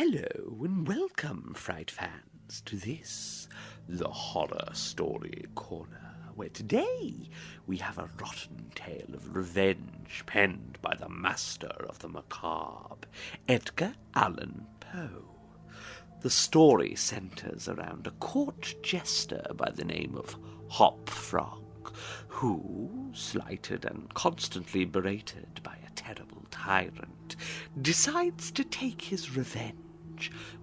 Hello and welcome, Fright fans, to this, the Horror Story Corner, where today we have a rotten tale of revenge penned by the master of the macabre, Edgar Allan Poe. The story centres around a court jester by the name of Hop Frog, who, slighted and constantly berated by a terrible tyrant, decides to take his revenge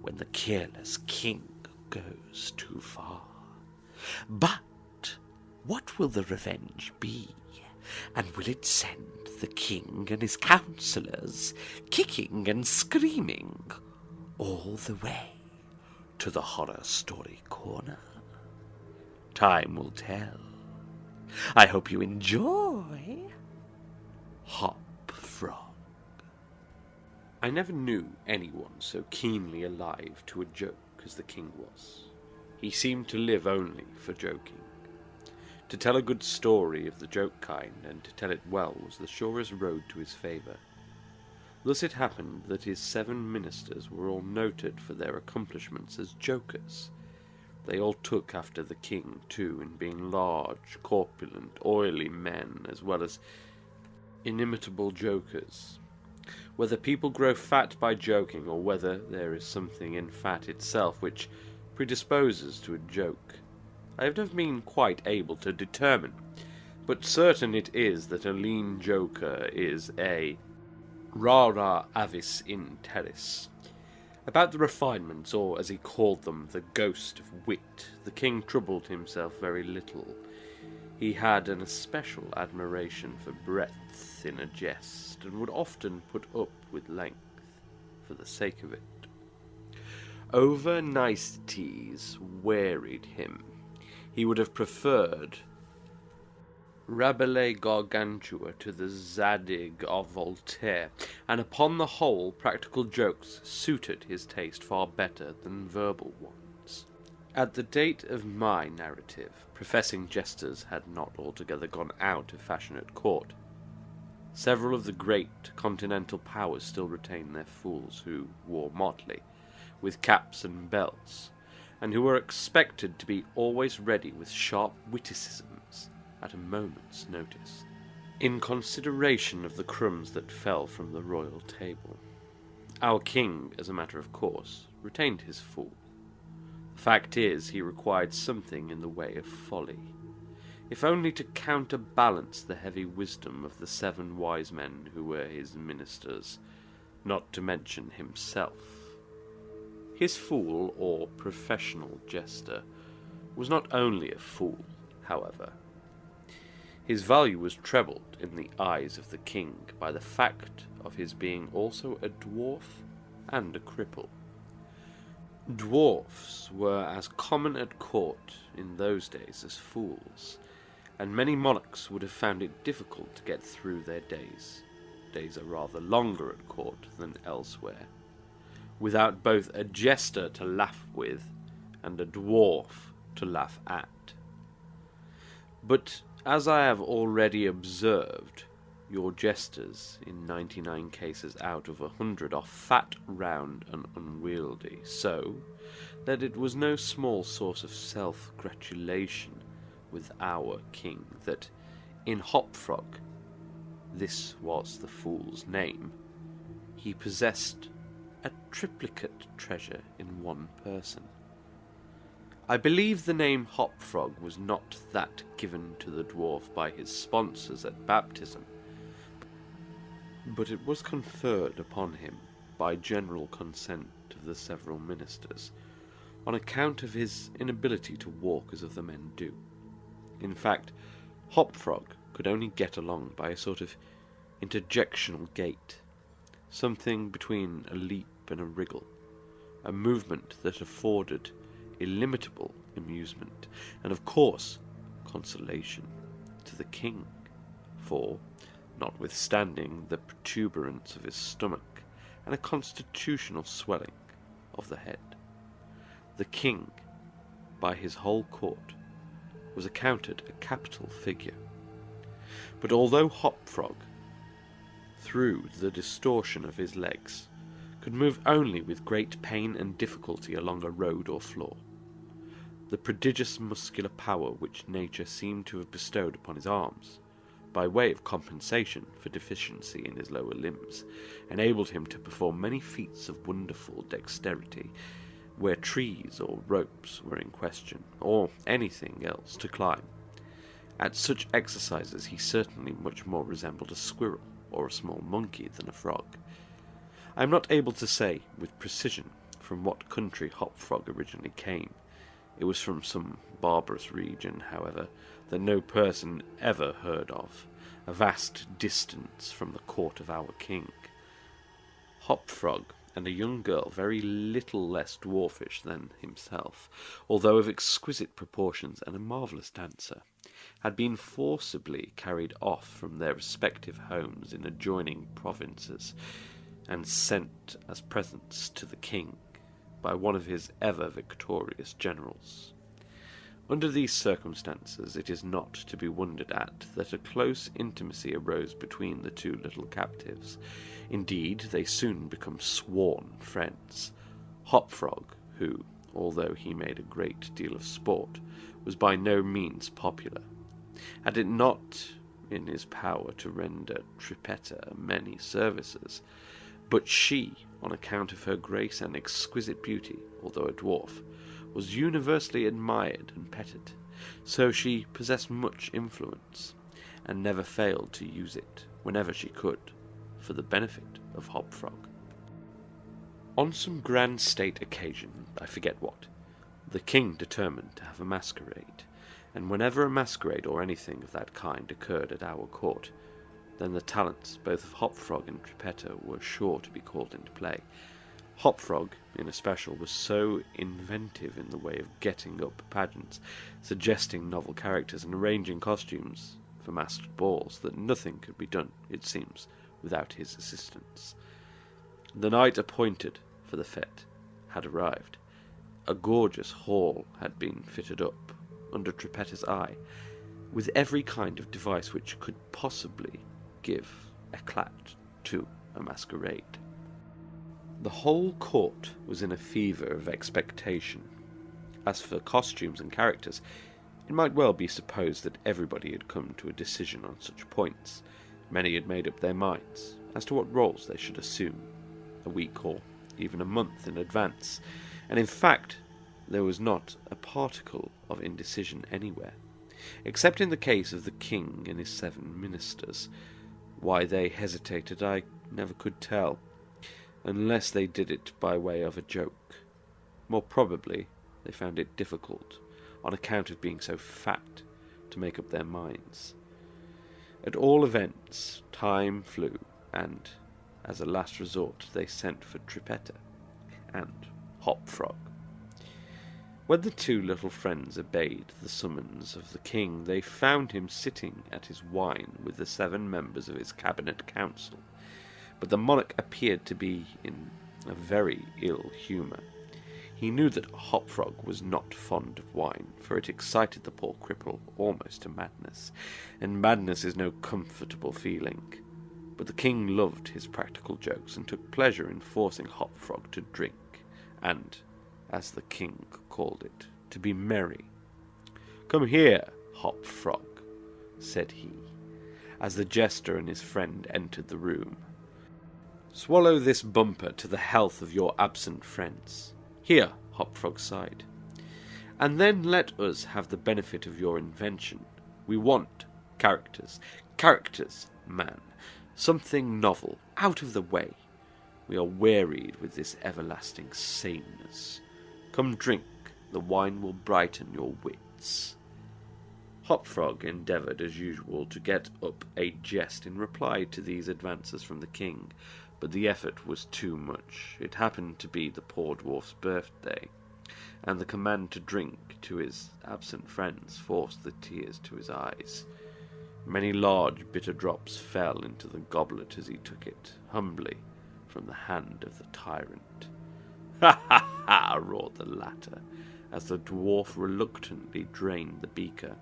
when the careless king goes too far. But what will the revenge be? And will it send the king and his councillors kicking and screaming all the way to the Horror Story Corner? Time will tell. I hope you enjoy Hop Frog. I never knew anyone so keenly alive to a joke as the king was. He seemed to live only for joking. To tell a good story of the joke kind, and to tell it well, was the surest road to his favour. Thus it happened that his 7 ministers were all noted for their accomplishments as jokers. They all took after the king, too, in being large, corpulent, oily men, as well as inimitable jokers. Whether people grow fat by joking, or whether there is something in fat itself which predisposes to a joke, I have never been quite able to determine, but certain it is that a lean joker is a rara avis in terris. About the refinements, or as he called them, the ghost of wit, the king troubled himself very little. He had an especial admiration for breadth in a jest, and would often put up with length for the sake of it. Over niceties wearied him. He would have preferred Rabelais Gargantua to the Zadig of Voltaire, and upon the whole practical jokes suited his taste far better than verbal ones. At the date of my narrative, professing jesters had not altogether gone out of fashion at court. Several of the great continental powers still retained their fools, who wore motley, with caps and belts, and who were expected to be always ready with sharp witticisms at a moment's notice, in consideration of the crumbs that fell from the royal table. Our king, as a matter of course, retained his fool. The fact is, he required something in the way of folly, if only to counterbalance the heavy wisdom of the 7 wise men who were his ministers, not to mention himself. His fool, or professional jester, was not only a fool, however. His value was trebled in the eyes of the king by the fact of his being also a dwarf and a cripple. Dwarfs were as common at court in those days as fools, and many monarchs would have found it difficult to get through their days. Days are rather longer at court than elsewhere, without both a jester to laugh with and a dwarf to laugh at. But, as I have already observed, your jesters, in 99 cases out of 100, are fat, round, and unwieldy, so that it was no small source of self-gratulation with our king that, in Hop Frog, this was the fool's name, he possessed a triplicate treasure in one person. I believe the name Hop Frog was not that given to the dwarf by his sponsors at baptism, but it was conferred upon him by general consent of the several ministers, on account of his inability to walk as other men do. In fact, Hop Frog could only get along by a sort of interjectional gait, something between a leap and a wriggle, a movement that afforded illimitable amusement, and of course consolation to the king, for, notwithstanding the protuberance of his stomach and a constitutional swelling of the head, the king, by his whole court, was accounted a capital figure. But although Hop Frog, through the distortion of his legs, could move only with great pain and difficulty along a road or floor. The prodigious muscular power which nature seemed to have bestowed upon his arms, by way of compensation for deficiency in his lower limbs, enabled him to perform many feats of wonderful dexterity, where trees or ropes were in question, or anything else to climb. At such exercises he certainly much more resembled a squirrel or a small monkey than a frog. I am not able to say with precision from what country Hop Frog originally came. It was from some barbarous region, however, that no person ever heard of, a vast distance from the court of our king. Hop Frog and a young girl very little less dwarfish than himself, although of exquisite proportions and a marvellous dancer, had been forcibly carried off from their respective homes in adjoining provinces, and sent as presents to the king by one of his ever victorious generals. Under these circumstances, it is not to be wondered at that a close intimacy arose between the two little captives. Indeed, they soon become sworn friends. Hop Frog, who, although he made a great deal of sport, was by no means popular, had it not in his power to render Trippetta many services, but she, on account of her grace and exquisite beauty, although a dwarf, was universally admired and petted, so she possessed much influence, and never failed to use it, whenever she could, for the benefit of Hop Frog. On some grand state occasion, I forget what, the king determined to have a masquerade, and whenever a masquerade or anything of that kind occurred at our court, then the talents both of Hop Frog and Trippetta were sure to be called into play. Hop Frog, in especial, was so inventive in the way of getting up pageants, suggesting novel characters, and arranging costumes for masked balls, that nothing could be done, it seems, without his assistance. The night appointed for the fete had arrived. A gorgeous hall had been fitted up, under Trippetta's eye, with every kind of device which could possibly give eclat to a masquerade. The whole court was in a fever of expectation. As for costumes and characters, it might well be supposed that everybody had come to a decision on such points. Many had made up their minds as to what roles they should assume, a week or even a month in advance, and in fact there was not a particle of indecision anywhere, except in the case of the king and his 7 ministers. Why they hesitated I never could tell, unless they did it by way of a joke. More probably they found it difficult, on account of being so fat, to make up their minds. At all events, time flew, and, as a last resort, they sent for Trippetta and Hop Frog. When the 2 little friends obeyed the summons of the king, they found him sitting at his wine with the 7 members of his cabinet council. But the monarch appeared to be in a very ill humour. He knew that Hop Frog was not fond of wine, for it excited the poor cripple almost to madness, and madness is no comfortable feeling. But the king loved his practical jokes, and took pleasure in forcing Hop Frog to drink, and, as the king called it, to be merry. "Come here, Hop Frog," said he, as the jester and his friend entered the room. "Swallow this bumper to the health of your absent friends." "Here," Hop Frog sighed. "And then let us have the benefit of your invention. We want characters. Characters, man. Something novel, out of the way. We are wearied with this everlasting sameness. Come drink, the wine will brighten your wits." Hop Frog endeavoured, as usual, to get up a jest in reply to these advances from the king, but the effort was too much. It happened to be the poor dwarf's birthday, and the command to drink to his absent friends forced the tears to his eyes. Many large bitter drops fell into the goblet as he took it, humbly, from the hand of the tyrant. "Ha ha ha!" roared the latter, as the dwarf reluctantly drained the beaker.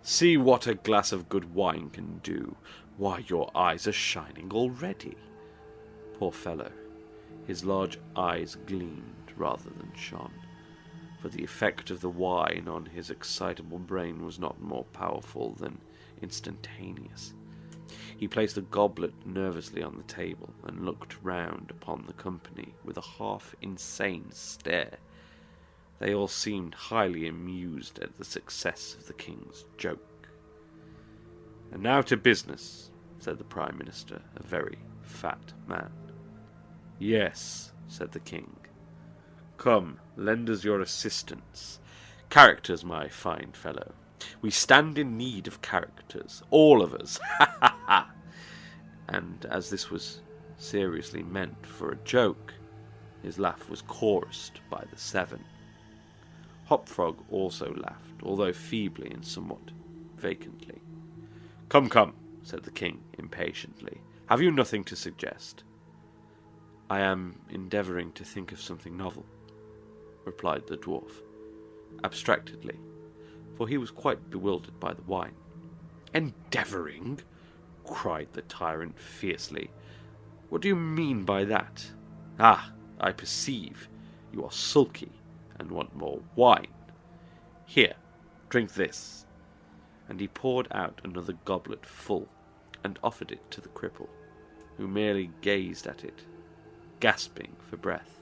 "See what a glass of good wine can do. Why, your eyes are shining already. Poor fellow, His large eyes gleamed rather than shone, for the effect of the wine on his excitable brain was not more powerful than instantaneous. He placed a goblet nervously on the table and looked round upon the company with a half-insane stare. They all seemed highly amused at the success of the king's joke. "And now to business," said the Prime Minister, a very fat man. "Yes," said the king. "Come, lend us your assistance. Characters, my fine fellow. We stand in need of characters, all of us. Ha ha ha!" And as this was seriously meant for a joke, his laugh was chorused by the 7. Hopfrog also laughed, although feebly and somewhat vacantly. "Come, come," said the king impatiently. "Have you nothing to suggest?" "I am endeavouring to think of something novel," replied the dwarf, abstractedly, for he was quite bewildered by the wine. "Endeavouring?" cried the tyrant fiercely. "What do you mean by that? Ah, I perceive. You are sulky and want more wine. Here, drink this." And he poured out another goblet full and offered it to the cripple, who merely gazed at it, gasping for breath.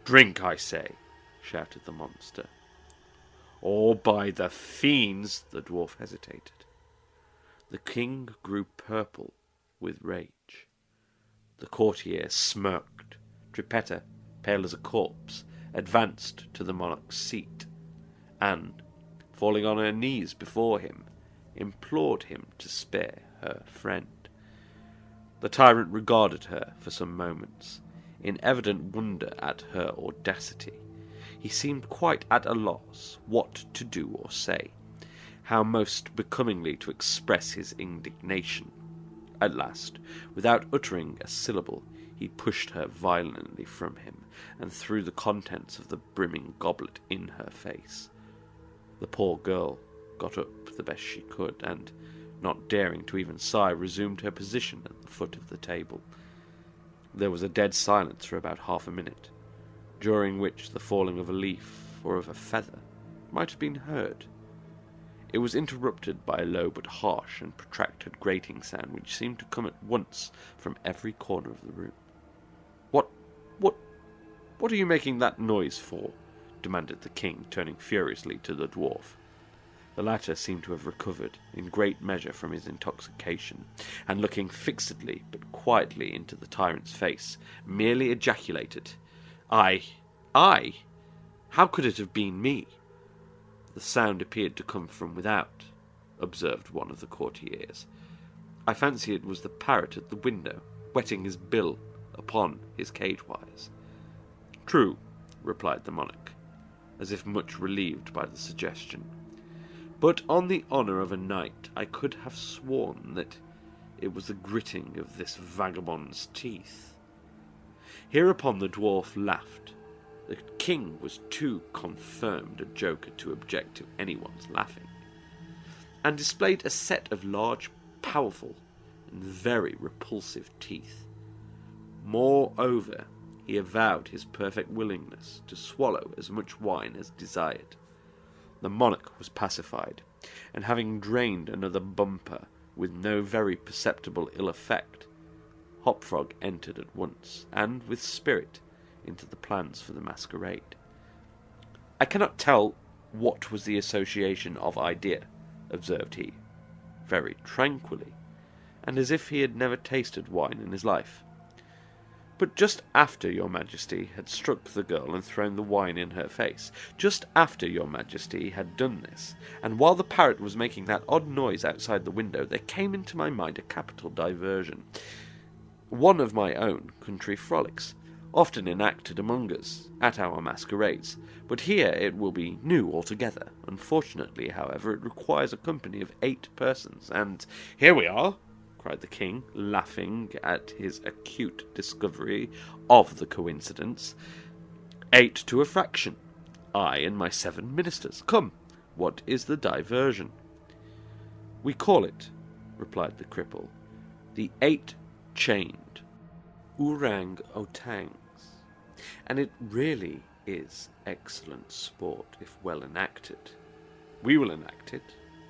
"Drink, I say," shouted the monster. "Or by the fiends," the dwarf hesitated. The king grew purple with rage. The courtier smirked. Trippetta, pale as a corpse, advanced to the monarch's seat, and, falling on her knees before him, implored him to spare her friend. The tyrant regarded her for some moments, in evident wonder at her audacity. He seemed quite at a loss what to do or say, how most becomingly to express his indignation. At last, without uttering a syllable, he pushed her violently from him, and threw the contents of the brimming goblet in her face. The poor girl got up the best she could, and, not daring to even sigh, resumed her position at the foot of the table. There was a dead silence for about half a minute, during which the falling of a leaf or of a feather might have been heard. It was interrupted by a low but harsh and protracted grating sound which seemed to come at once from every corner of the room. What are you making that noise for?" demanded the king, turning furiously to the dwarf. The latter seemed to have recovered in great measure from his intoxication, and looking fixedly but quietly into the tyrant's face, merely ejaculated, I? How could it have been me?" "The sound appeared to come from without," observed one of the courtiers. "I fancy it was the parrot at the window, whetting his bill upon his cage-wires." "True," replied the monarch, as if much relieved by the suggestion. "But on the honour of a knight, I could have sworn that it was the gritting of this vagabond's teeth." Hereupon the dwarf laughed. The king was too confirmed a joker to object to anyone's laughing, and displayed a set of large, powerful, and very repulsive teeth. Moreover, he avowed his perfect willingness to swallow as much wine as desired. The monarch was pacified, and having drained another bumper with no very perceptible ill effect, Hopfrog entered at once, and with spirit, into the plans for the masquerade. "I cannot tell what was the association of idea," observed he, very tranquilly, and as if he had never tasted wine in his life. "But just after your Majesty had struck the girl and thrown the wine in her face, just after your Majesty had done this, and while the parrot was making that odd noise outside the window, there came into my mind a capital diversion, one of my own country frolics, often enacted among us at our masquerades, but here it will be new altogether. Unfortunately, however, it requires a company of 8 persons, and—" "Here we are!" cried the king, laughing at his acute discovery of the coincidence. 8 to a fraction. I and my 7 ministers. Come, what is the diversion?" "We call it," replied the cripple, "the 8 chained." orang-outangs, and it really is excellent sport if well enacted. We will enact it,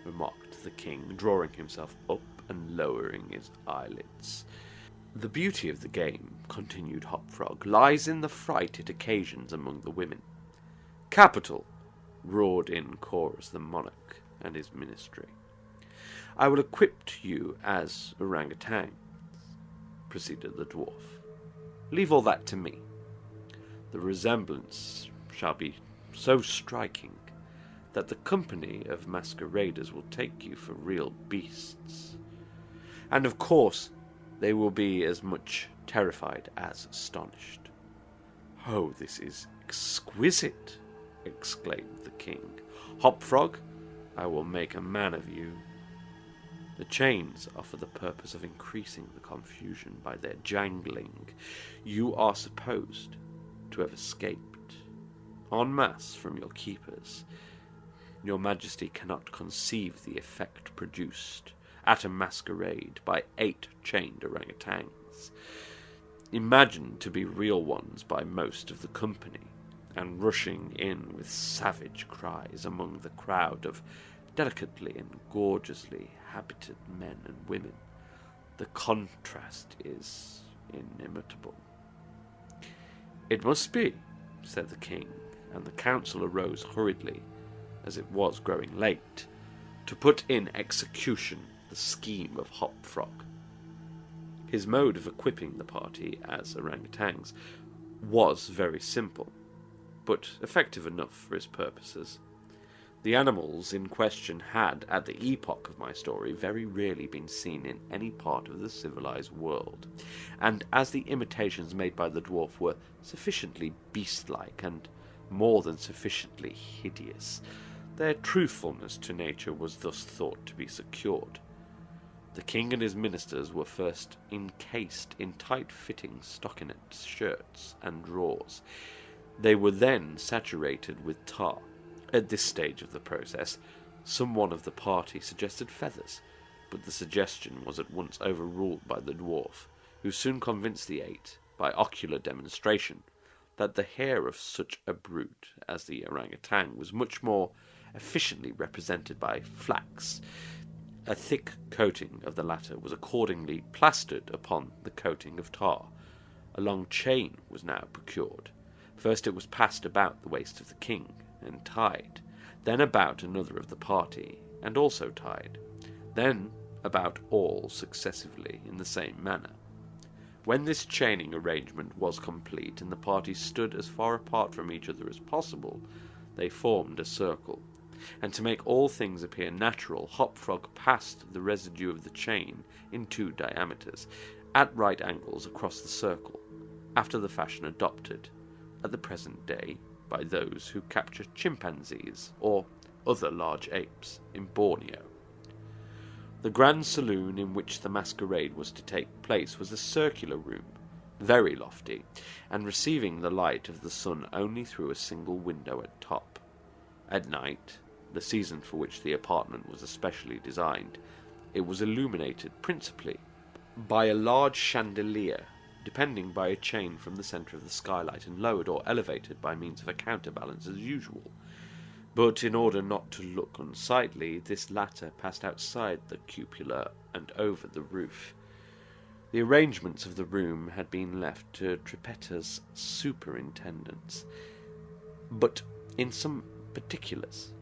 remarked the king, drawing himself up and lowering his eyelids. The beauty of the game, continued Hopfrog, lies in the fright it occasions among the women. Capital, roared in chorus the monarch and his ministry. I will equip you as orangutans, proceeded the dwarf. Leave all that to me. The resemblance shall be so striking that the company of masqueraders will take you for real beasts. And of course, they will be as much terrified as astonished. Oh, this is exquisite, exclaimed the king. Hopfrog, I will make a man of you. The chains are for the purpose of increasing the confusion by their jangling. You are supposed to have escaped en masse from your keepers. Your Majesty cannot conceive the effect produced at a masquerade by 8 chained orangutans, imagined to be real ones by most of the company, and rushing in with savage cries among the crowd of delicately and gorgeously habited men and women. The contrast is inimitable. It must be, said the king, and the council arose hurriedly, as it was growing late, to put in execution the scheme of Hopfrog. His mode of equipping the party as orangutans was very simple, but effective enough for his purposes. The animals in question had, at the epoch of my story, very rarely been seen in any part of the civilized world, and as the imitations made by the dwarf were sufficiently beast-like and more than sufficiently hideous, their truthfulness to nature was thus thought to be secured. The king and his ministers were first encased in tight-fitting stockinet shirts and drawers. They were then saturated with tar. At this stage of the process, some one of the party suggested feathers, but the suggestion was at once overruled by the dwarf, who soon convinced the 8, by ocular demonstration, that the hair of such a brute as the orangutan was much more efficiently represented by flax. A thick coating of the latter was accordingly plastered upon the coating of tar. A long chain was now procured. First it was passed about the waist of the king, and tied, then about another of the party, and also tied, then about all successively in the same manner. When this chaining arrangement was complete, and the party stood as far apart from each other as possible, they formed a circle, and to make all things appear natural, Hopfrog passed the residue of the chain in 2 diameters, at right angles across the circle, after the fashion adopted at the present day by those who capture chimpanzees or other large apes in Borneo. The grand saloon in which the masquerade was to take place was a circular room, very lofty, and receiving the light of the sun only through a single window at top. At night, the season for which the apartment was especially designed, it was illuminated principally by a large chandelier, depending by a chain from the centre of the skylight, and lowered or elevated by means of a counterbalance as usual. But in order not to look unsightly, this latter passed outside the cupola and over the roof. The arrangements of the room had been left to Trippetta's superintendence, but in some particulars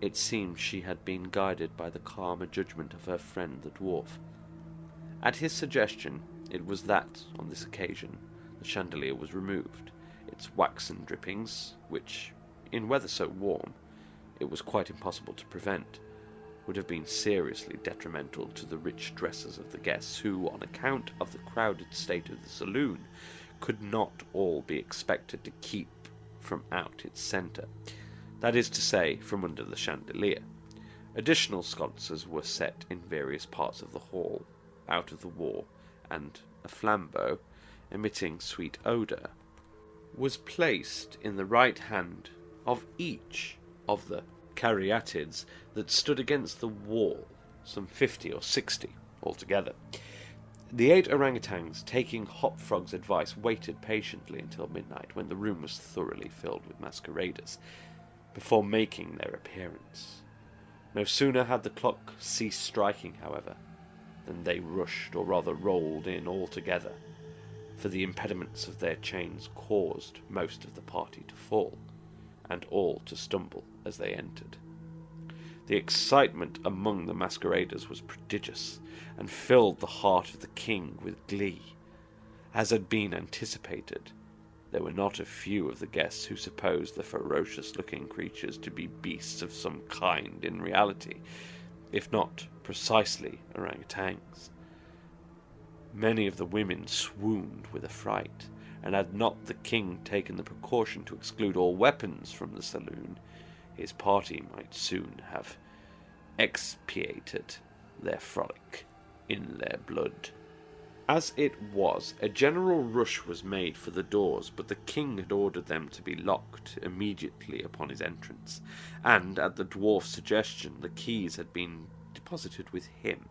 it seemed she had been guided by the calmer judgment of her friend the dwarf. At his suggestion, it was that, on this occasion, the chandelier was removed, its waxen drippings, which, in weather so warm, it was quite impossible to prevent, would have been seriously detrimental to the rich dresses of the guests, who, on account of the crowded state of the saloon, could not all be expected to keep from out its centre, that is to say, from under the chandelier. Additional sconces were set in various parts of the hall, out of the wall, and a flambeau, emitting sweet odour, was placed in the right hand of each of the caryatids that stood against the wall, some 50 or 60 altogether. The 8 orangutans, taking Hopfrog's advice, waited patiently until midnight, when the room was thoroughly filled with masqueraders, before making their appearance. No sooner had the clock ceased striking, however, than they rushed, or rather rolled in all together, for the impediments of their chains caused most of the party to fall, and all to stumble as they entered. The excitement among the masqueraders was prodigious, and filled the heart of the king with glee. As had been anticipated, there were not a few of the guests who supposed the ferocious-looking creatures to be beasts of some kind in reality, if not precisely orangutans. Many of the women swooned with affright, and had not the king taken the precaution to exclude all weapons from the saloon, his party might soon have expiated their frolic in their blood. As it was, a general rush was made for the doors, but the king had ordered them to be locked immediately upon his entrance, and, at the dwarf's suggestion, the keys had been deposited with him.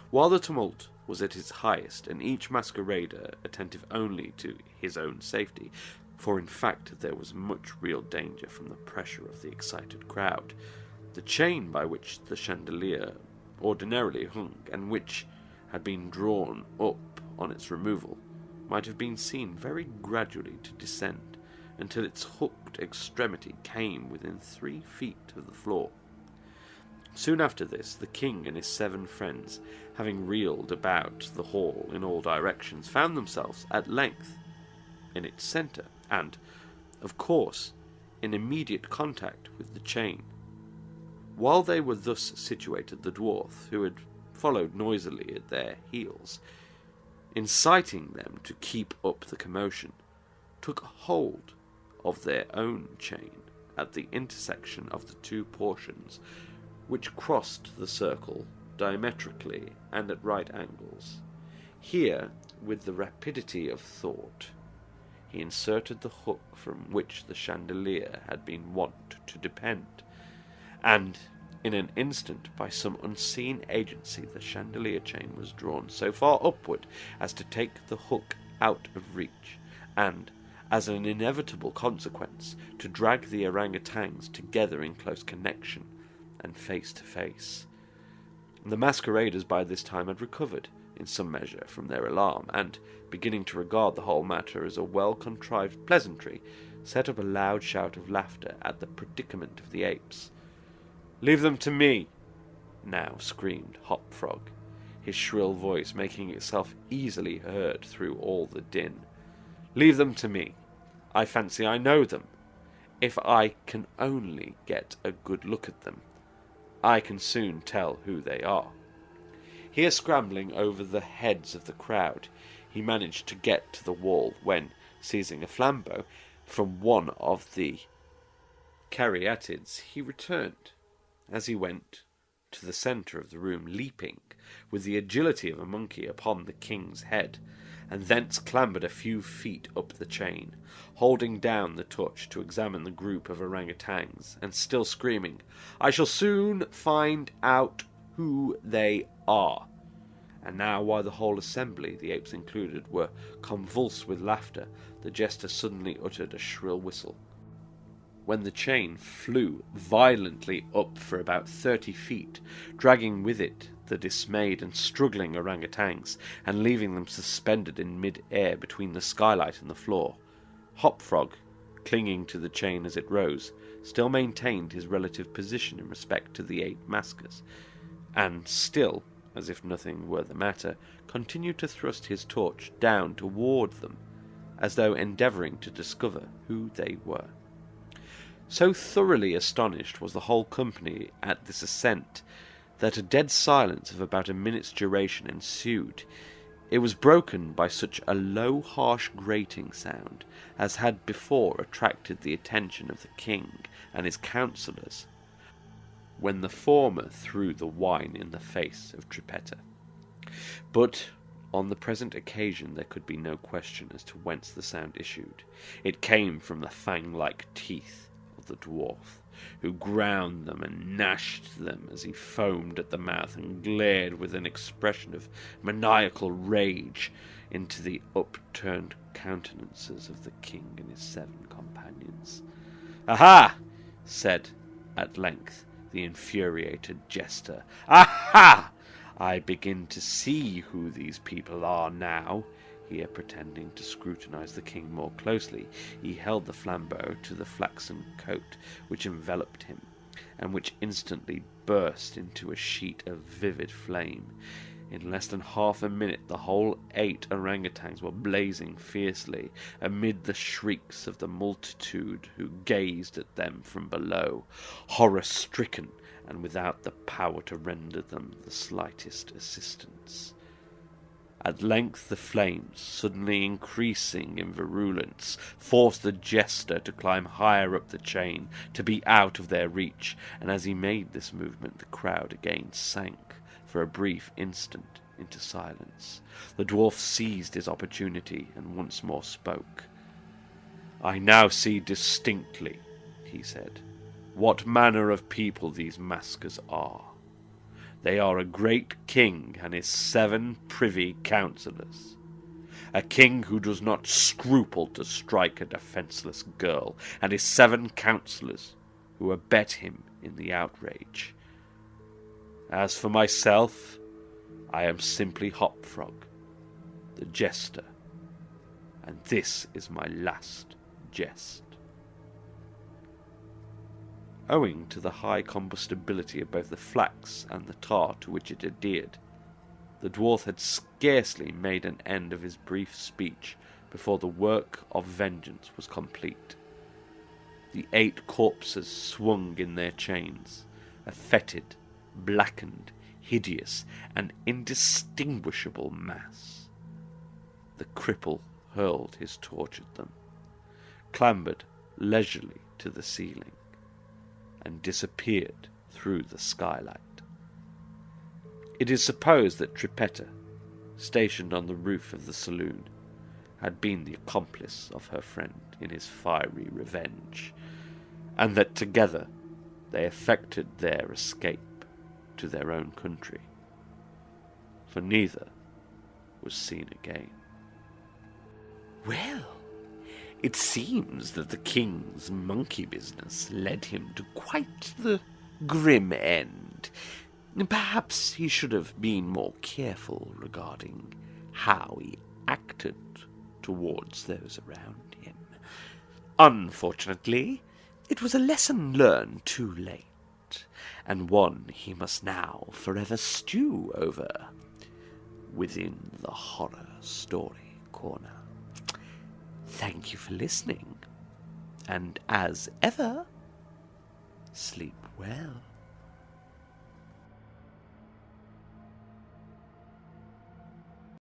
While the tumult was at its highest, and each masquerader attentive only to his own safety, for in fact there was much real danger from the pressure of the excited crowd, the chain by which the chandelier ordinarily hung, and which had been drawn up on its removal, might have been seen very gradually to descend, until its hooked extremity came within 3 feet of the floor. Soon after this, the king and his 7 friends, having reeled about the hall in all directions, found themselves at length in its centre, and, of course, in immediate contact with the chain. While they were thus situated, the dwarf, who had followed noisily at their heels, inciting them to keep up the commotion, took hold of their own chain at the intersection of the 2 portions which crossed the circle diametrically and at right angles. Here, with the rapidity of thought, he inserted the hook from which the chandelier had been wont to depend, and in an instant, by some unseen agency, the chandelier chain was drawn so far upward as to take the hook out of reach, and, as an inevitable consequence, to drag the orangutans together in close connection and face to face. The masqueraders by this time had recovered, in some measure, from their alarm, and, beginning to regard the whole matter as a well-contrived pleasantry, set up a loud shout of laughter at the predicament of the apes. "Leave them to me!" now screamed Hopfrog, his shrill voice making itself easily heard through all the din. "Leave them to me. I fancy I know them. If I can only get a good look at them, I can soon tell who they are." Here, scrambling over the heads of the crowd, he managed to get to the wall, when, seizing a flambeau from one of the caryatids, he returned, as he went, to the centre of the room, leaping, with the agility of a monkey, upon the king's head, and thence clambered a few feet up the chain, holding down the touch to examine the group of orangutans, and still screaming, "I shall soon find out who they are." And now, while the whole assembly, the apes included, were convulsed with laughter, the jester suddenly uttered a shrill whistle, when the chain flew violently up for about 30 feet, dragging with it the dismayed and struggling orangutans, and leaving them suspended in mid-air between the skylight and the floor. Hopfrog, clinging to the chain as it rose, still maintained his relative position in respect to the 8 maskers, and still, as if nothing were the matter, continued to thrust his torch down toward them, as though endeavouring to discover who they were. So thoroughly astonished was the whole company at this ascent, that a dead silence of about a minute's duration ensued. It was broken by such a low, harsh, grating sound as had before attracted the attention of the king and his councillors, when the former threw the wine in the face of Trippetta. But on the present occasion there could be no question as to whence the sound issued. It came from the fang-like teeth of the dwarf, who ground them and gnashed them as he foamed at the mouth and glared with an expression of maniacal rage into the upturned countenances of the king and his 7 companions. "Aha!" said, at length, the infuriated Jester. "Aha! I begin to see who these people are now." Here, pretending to scrutinize the king more closely, he held the flambeau to the flaxen coat which enveloped him, and which instantly burst into a sheet of vivid flame. In less than half a minute the whole 8 orangutans were blazing fiercely, amid the shrieks of the multitude who gazed at them from below, horror-stricken and without the power to render them the slightest assistance. At length the flames, suddenly increasing in virulence, forced the Jester to climb higher up the chain, to be out of their reach, and as he made this movement the crowd again sank, for a brief instant, into silence. The dwarf seized his opportunity and once more spoke. "I now see distinctly," he said, "what manner of people these maskers are. They are a great king and his 7 privy councillors. A king who does not scruple to strike a defenceless girl, and his 7 councillors who abet him in the outrage. As for myself, I am simply Hopfrog, the Jester, and this is my last jest." Owing to the high combustibility of both the flax and the tar to which it adhered, the dwarf had scarcely made an end of his brief speech before the work of vengeance was complete. The 8 corpses swung in their chains, a fetid, blackened, hideous, and indistinguishable mass. The cripple hurled his torch at them, clambered leisurely to the ceiling, and disappeared through the skylight. It is supposed that Trippetta, stationed on the roof of the saloon, had been the accomplice of her friend in his fiery revenge, and that together they effected their escape to their own country, for neither was seen again. Well, it seems that the king's monkey business led him to quite the grim end. Perhaps he should have been more careful regarding how he acted towards those around him. Unfortunately, it was a lesson learned too late, and one he must now forever stew over within the Horror Story Corner. Thank you for listening, and as ever, sleep well.